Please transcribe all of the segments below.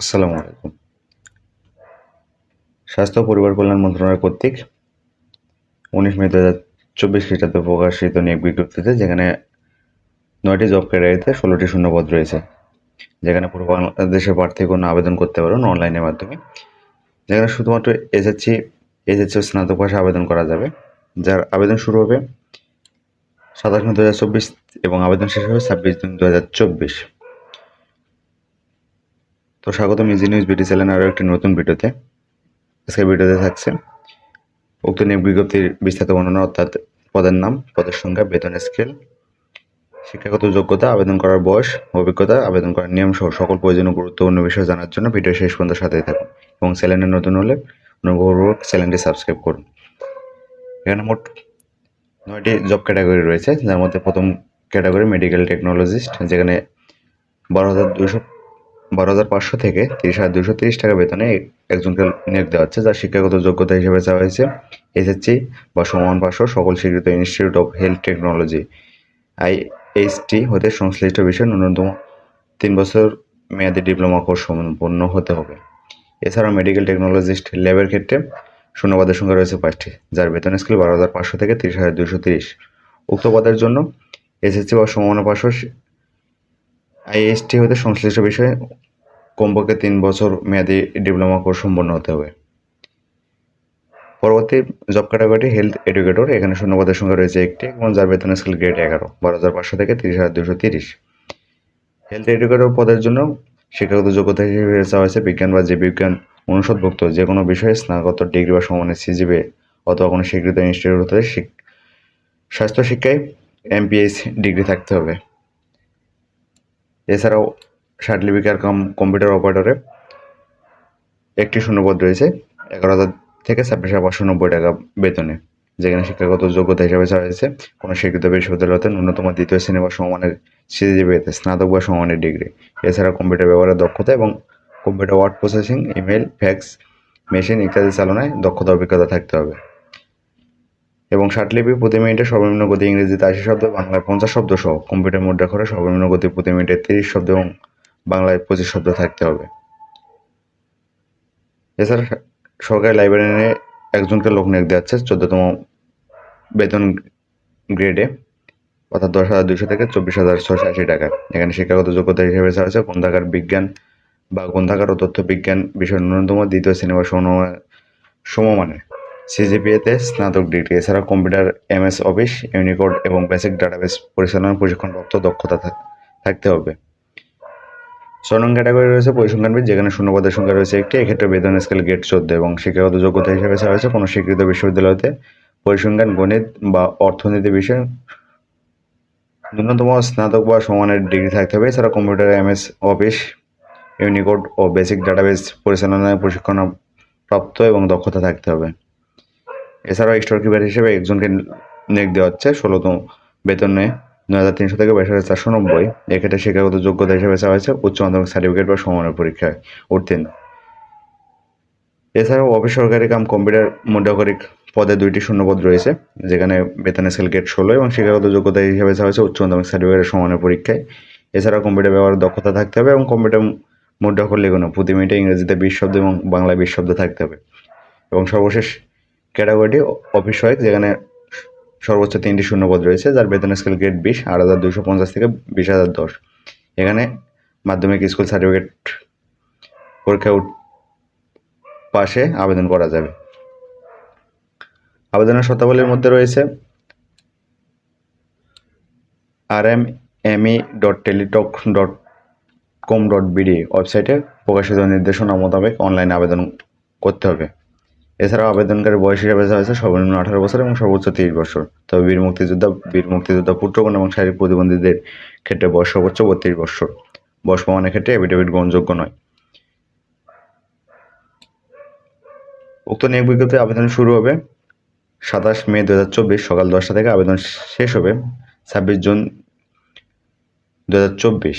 আসসালামু আলাইকুম। স্বাস্থ্য ও পরিবার কল্যাণ মন্ত্রণালয় কর্তৃক ১৯ মে ২০২৪ খ্রিস্টাব্দে প্রকাশিত নিয়োগ বিজ্ঞপ্তিতে যেখানে ৯টি জব ক্যাটাগরিতে ১৬টি শূন্যপদ রয়েছে। যেখানে পুরো বাংলাদেশের প্রার্থীগণ আবেদন করতে পারবেন অনলাইনের মাধ্যমে। যেখানে শুধুমাত্র এইচএসসি ও স্নাতক পাশে আবেদন করা যাবে। যার আবেদন শুরু হবে ২৭ মে ২০২৪ এবং আবেদন শেষ হবে ২৬ জুন ২০২৪। তো স্বাগতম ইজি নিউজ বিডি চ্যানেলের আরও একটি নতুন ভিডিওতে। আজকের ভিডিওতে থাকছে উক্ত নিয়োগ বিজ্ঞপ্তির বিস্তারিত বর্ণনা, অর্থাৎ পদের নাম, পদের সংখ্যা, বেতন স্কেল, শিক্ষাগত যোগ্যতা, আবেদন করার বয়স, অভিজ্ঞতা, আবেদন করার নিয়ম সহ সকল প্রয়োজনীয় গুরুত্বপূর্ণ বিষয় জানার জন্য ভিডিও শেষ পর্যন্ত সাথেই থাকুন এবং চ্যানেলে নতুন হলে অনুগ্রহপূর্বক চ্যানেলটি সাবস্ক্রাইব করুন। এখানে মোট ৯টি জব ক্যাটাগরি রয়েছে, যার মধ্যে প্রথম ক্যাটাগরি মেডিকেল টেকনোলজিস্ট, যেখানে ১২,৫০০ থেকে ৩০,২৩০ টাকা বেতনে একজনকে নিয়োগ দেওয়া হচ্ছে, যার শিক্ষাগত যোগ্যতা হিসেবে চাওয়া হয়েছে এসএসসি বা সমমান পাশ সকল স্বীকৃত institute of health technology IHT হতে সংশ্লিষ্ট বিষয়ে ন্যূনতম ৩ বছর মেয়াদী ডিপ্লোমা কোর্স সম্পন্ন হতে হবে। এছাড়াও মেডিকেল টেকনোলজিস্ট ল্যাবের ক্ষেত্রে শূন্যপদের সংখ্যা রয়েছে ৫টি, যার বেতন স্কেল ১২,৫০০ থেকে ৩০,২৩০। উক্ত পদের জন্য এসএসসি বা সমমান পাশ IHT হতে সংশ্লিষ্ট বিষয়ে কমপক্ষে ৩ বছর মেয়াদী ডিপ্লোমা কোর্স সম্পন্ন হতে হবে। পরবর্তী জব ক্যাটাগরি হেলথ এডুকেটর, এখানে শূন্যপদের সংখ্যা রয়েছে ১টি এবং যার বেতন স্কেল গ্রেড ১১, ১২,৫০০ থেকে ৩০,২৩০। হেলথ এডুকেটর পদের জন্য শিক্ষাগত যোগ্যতা হিসেবে চাওয়া হয়েছে বিজ্ঞান বা জীববিজ্ঞান অনুষদভুক্ত যে কোনো বিষয়ে স্নাতকোত্তর ডিগ্রি বা সমমানের সিজিপিএ অথবা কোনো স্বীকৃত ইনস্টিটিউট হতে স্বাস্থ্য শিক্ষায় MPH ডিগ্রি থাকতে হবে। এছাড়াও সার্টিফিকেট কাম কম্পিউটার অপারেটরে একটি শূন্যপদ রয়েছে ১১,০০০ থেকে ২৬,৫৯০ টাকা বেতনে, যেখানে শিক্ষাগত যোগ্যতা হিসাবে চাওয়া হয়েছে কোনো স্বীকৃত বিশ্ববিদ্যালয় হতে ন্যূনতম দ্বিতীয় শ্রেণী বা সমমানের সিজিপিএতে স্নাতক বা সমমানের ডিগ্রি। এছাড়া কম্পিউটার ব্যবহারের দক্ষতা এবং computer word processing, email, fax machine ইত্যাদি চালনায় দক্ষতা অভিজ্ঞতা থাকতে হবে। এবং ষাটলিপি প্রতি মিনিটে সর্বনিম্ন গতি ইংরেজিতে ৮০ শব্দ, বাংলায় ৫০ শব্দ সহ কম্পিউটার মুদ্রাক্ষরে সর্বনিম্ন গতি প্রতি মিনিটে ৩০ শব্দ এবং বাংলায় ২৫ শব্দ থাকতে হবে। এছাড়া সরকারি লাইব্রেরিয়ানে একজনকে লোক নিয়োগ দেওয়া হচ্ছে ১৪তম বেতন গ্রেডে, অর্থাৎ ১০,২০০ থেকে ২৪,৬৮০ টাকা। এখানে শিক্ষাগত যোগ্যতা হিসেবে চাওয়া হয়েছে গ্রন্থাগার বিজ্ঞান বা গ্রন্থাগার ও তথ্য বিজ্ঞান বিষয়ের ন্যূনতম দ্বিতীয় শ্রেণী বা সমমানের সিজিপিএতে স্নাতক ডিগ্রি। এছাড়া কম্পিউটার, MS অফিস, ইউনিকোড এবং বেসিক ডাটাবেস পরিচালনার প্রশিক্ষণপ্রাপ্ত দক্ষতা থাকতে হবে। ৬ নং ক্যাটাগরি রয়েছে পরিসংখ্যানবিদ, যেখানে শূন্যপদের সংখ্যা রয়েছে ১টি। এক্ষেত্রে বেতন স্কেল গ্রেড ১৪ এবং শিক্ষাগত যোগ্যতা হিসেবে চাওয়া হয়েছে কোনো স্বীকৃত বিশ্ববিদ্যালয়তে পরিসংখ্যান, গণিত বা অর্থনীতি বিষয়ে ন্যূনতম স্নাতক বা সমানের ডিগ্রি থাকতে হবে। এছাড়া কম্পিউটার, MS অফিস, ইউনিকোড ও বেসিক ডাটাবেস পরিচালনায় প্রশিক্ষণপ্রাপ্ত এবং দক্ষতা থাকতে হবে। এছাড়াও স্টোর কিপার হিসেবে একজনকে নিয়োগ দেওয়া হচ্ছে ১৬তম বেতনে ৯,৩০০ থেকে ২২,৪৯০। এক্ষেত্রে শিক্ষাগত যোগ্যতা হিসেবে চাওয়া হয়েছে উচ্চ মাধ্যমিক সার্টিফিকেট বা সমমানের পরীক্ষায় উত্তীর্ণ। এছাড়াও অফিস সহকারী কাম কম্পিউটার মুদ্রাক্ষরিক পদে ২টি শূন্যপদ রয়েছে, যেখানে বেতন স্কেল গ্রেড ১৬ এবং শিক্ষাগত যোগ্যতা হিসেবে চাওয়া হয়েছে উচ্চ মাধ্যমিক সার্টিফিকেটের সমমানের পরীক্ষায়। এছাড়াও কম্পিউটার ব্যবহারের দক্ষতা থাকতে হবে এবং কম্পিউটার মুদ্রাক্ষর লেখনে প্রতি মিনিটে ইংরেজিতে ২০ শব্দ এবং বাংলায় ২০ শব্দ থাকতে হবে। এবং সর্বশেষ ক্যাটাগরিটি অফিস সহায়ক, যেখানে সর্বোচ্চ ৩টি শূন্যপদ রয়েছে, যার বেতন স্কেল গ্রেড ২০, ৮,২৫০ থেকে ২০,০১০। এখানে মাধ্যমিক স্কুল সার্টিফিকেট পরীক্ষায় পাশে আবেদন করা যাবে। আবেদনের শর্তাবলীর মধ্যে রয়েছে rmme.teletalk.com.bd ওয়েবসাইটে প্রকাশিত নির্দেশনা মোতাবেক অনলাইনে আবেদন করতে হবে। এছাড়াও আবেদনকারী বয়স হিসাবে চাওয়া হয়েছে সর্বনিম্ন ১৮ বছর এবং সর্বোচ্চ ৩০ বছর। তবে বীর মুক্তিযোদ্ধা পুত্রগণ এবং শারীরিক প্রতিবন্ধীদের ক্ষেত্রে বয়স সর্বোচ্চ ৩২ বছর। বয়স প্রমাণের ক্ষেত্রে এফিডেভিট গ্রহণযোগ্য নয়। উক্ত নিয়োগ বিজ্ঞপ্তি আবেদন শুরু হবে ২৭ মে ২০২৪ সকাল ১০টা থেকে, আবেদন শেষ হবে ২৬ জুন ২০২৪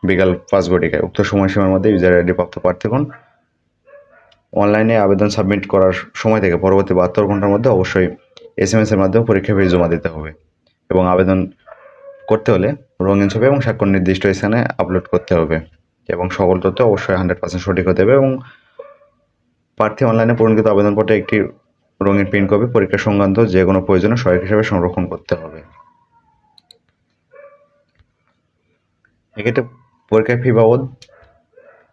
বিকাল ৫ ঘটিকায়। উক্ত সময়সীমার মধ্যে ইউজার আইডি প্রাপ্ত প্রার্থীগণ অনলাইনে আবেদন সাবমিট করার সময় থেকে পরবর্তী ৭২ ঘন্টার মধ্যে অবশ্যই SMS এর মাধ্যমে পরীক্ষা ফি জমা দিতে হবে এবং আবেদন করতে হলে রঙিন ছবি এবং স্বাক্ষর নির্দিষ্ট স্থানে আপলোড করতে হবে। এবং সকল তথ্য অবশ্যই 100% সঠিক হতে হবে এবং প্রার্থী অনলাইনে পূরণকৃত আবেদনপত্রে একটি রঙিন প্রিন্ট কপি পরীক্ষা সংক্রান্ত যে কোনো প্রয়োজনে সহায়ক হিসেবে সংরক্ষণ করতে হবে। এক্ষেত্রে পরীক্ষার ফি বাবদ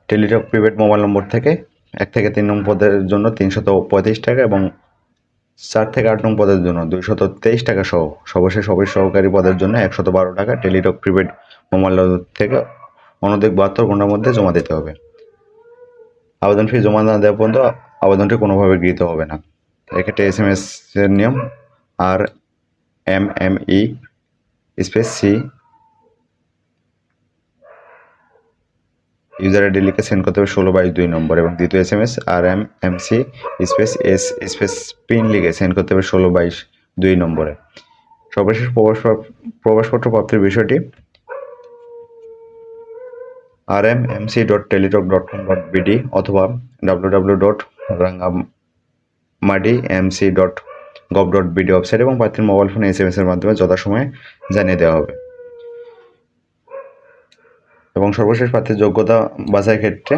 টেলিটক প্রিপেড মোবাইল নম্বর থেকে 1 থেকে 3 নং পদের জন্য 335 টাকা এবং 4 থেকে 8 নং পদের জন্য 223 টাকা সহ সর্বশেষ অফিস সহকারী পদের জন্য 112 টাকা টেলিটক প্রিপেড মোবাইল নম্বর থেকে অনধিক 72 ঘন্টার মধ্যে জমা দিতে হবে। আবেদন ফি জমা না দেওয়া পর্যন্ত আবেদনটি কোনোভাবে গৃহীত হবে না। এক্ষেত্রে SMS এর নিয়ম RMME/C ইউজার আইডি লিখে সেন্ড করতে হবে 16/22 নম্বর এবং দ্বিতীয় SMS RMMC/S পিন লিখে সেন্ড করতে হবে 16/22 নম্বরে। সর্বশেষ প্রবেশপত্র প্রাপ্তির বিষয়টি rmmc.teletalk.com.bd অথবা www.rangamadi.mc.gov.bd ওয়েবসাইট এবং প্রার্থীর মোবাইল ফোনে SMS এর মাধ্যমে যথাসময়ে জানিয়ে দেওয়া হবে। এবং সর্বশেষ প্রার্থীর যোগ্যতা বাছাইয়ের ক্ষেত্রে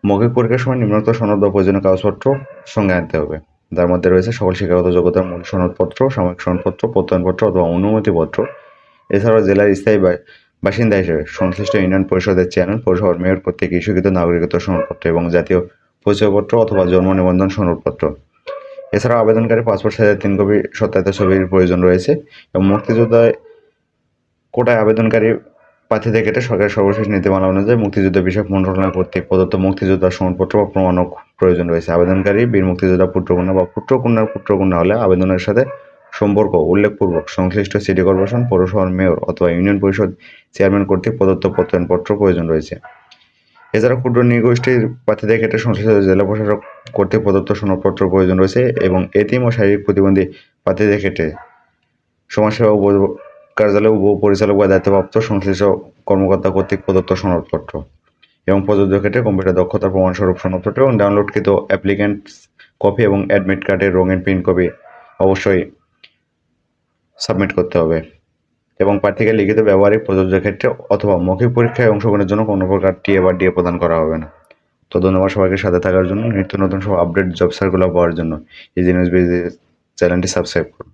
মৌখিক পরীক্ষার সময় নিম্নোক্ত সনদ বা প্রয়োজনীয় কাগজপত্র সঙ্গে আনতে হবে, যার মধ্যে রয়েছে সকল শিক্ষাগত যোগ্যতার মূল সনদপত্র, সাময়িক সনদপত্র, প্রত্যয়নপত্র অথবা অনুমতিপত্র। এছাড়াও জেলার স্থায়ী বাসিন্দা হিসেবে সংশ্লিষ্ট ইউনিয়ন পরিষদের চেয়ারম্যান, পৌরসভার মেয়র কর্তৃক ইস্যুকৃত নাগরিকত্ব সনদপত্র এবং জাতীয় পরিচয়পত্র অথবা জন্ম নিবন্ধন সনদপত্র। এছাড়াও আবেদনকারী পাসপোর্ট সাইজের 3 কপি সত্যায়িত ছবির প্রয়োজন রয়েছে এবং মুক্তিযোদ্ধায় কোটায় আবেদনকারী প্রার্থীদের ক্ষেত্রে সরকারের সর্বশেষ নীতিমালা অনুযায়ী মুক্তিযুদ্ধ বিষয়ক মন্ত্রণালয় কর্তৃক প্রদত্ত মুক্তিযোদ্ধার সনদপত্র বা প্রমাণক প্রয়োজন রয়েছে। আবেদনকারী বীর মুক্তিযোদ্ধা পুত্রকন্যা বা পুত্রকন্যা হলে আবেদনের সাথে সম্পর্ক উল্লেখপূর্বক সংশ্লিষ্ট সিটি কর্পোরেশন, পৌরসভার মেয়র অথবা ইউনিয়ন পরিষদ চেয়ারম্যান কর্তৃক প্রদত্ত প্রত্যয়নপত্র প্রয়োজন রয়েছে। এছাড়া ক্ষুদ্র নৃগোষ্ঠীর প্রার্থীদের ক্ষেত্রে সংশ্লিষ্ট জেলা প্রশাসক কর্তৃক প্রদত্ত সনদপত্র প্রয়োজন রয়েছে এবং এতিম ও শারীরিক প্রতিবন্ধী প্রার্থীদের ক্ষেত্রে সমাজসেবা কার্যালয় উপপরিচালক বা দায়িত্বপ্রাপ্ত সংশ্লিষ্ট কর্মকর্তা কর্তৃক প্রদত্ত সনদপত্র এবং প্রযোজ্য ক্ষেত্রে কম্পিউটার দক্ষতার প্রমাণস্বরূপ সনদপত্র এবং ডাউনলোডকৃত অ্যাপ্লিক্যান্ট কপি এবং অ্যাডমিট কার্ডের রঙিন প্রিন্ট কপি অবশ্যই সাবমিট করতে হবে। এবং প্রার্থীকে লিখিত ব্যবহারিক প্রযোজ্য ক্ষেত্রে অথবা মৌখিক পরীক্ষায় অংশগ্রহণের জন্য কোনো প্রকার টিএ বা ডিএ প্রদান করা হবে না। তো ধন্যবাদ সবাইকে সাথে থাকার জন্য। নিত্য নতুন সব আপডেট জব সার্কুলার পাওয়ার জন্য এই নিউজ চ্যানেলটি সাবস্ক্রাইব করুন।